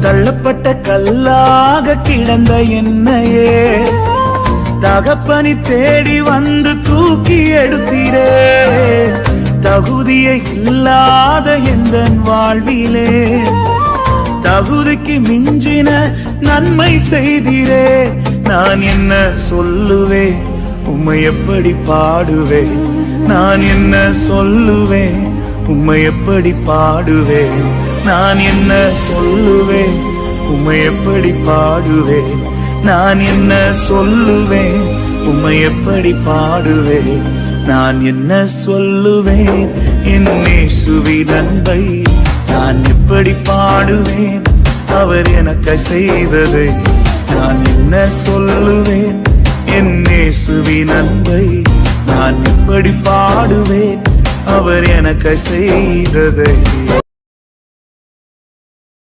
தள்ளப்பட்ட கல்லாக கிடந்த என்னையே தகப்பனி தேடி வந்து தூக்கி எடுத்தீரே. தகுதியை இல்லாத எந்த வாழ்விலே தகுதிக்கு மிஞ்சின நன்மை செய்தீரே. நான் என்ன சொல்லுவேன், உம்மை எப்படி பாடுவேன்? நான் என்ன சொல்லுவேன், உம்மை எப்படி பாடுவேன்? நான் என்ன சொல்லுவேன், உம்மை எப்படி பாடுவேன்? நான் என்ன சொல்லுவேன், உம்மை எப்படி பாடுவேன்? நான் என்ன சொல்லுவேன், என் இயேசுவின் அன்பை நான் எப்படி பாடுவேன்? அவர் எனக்கு செய்ததை நான் என்ன சொல்லுவேன், என் இயேசுவின் அன்பை நான் எப்படி பாடுவேன்? அவர் எனக்கு செய்ததை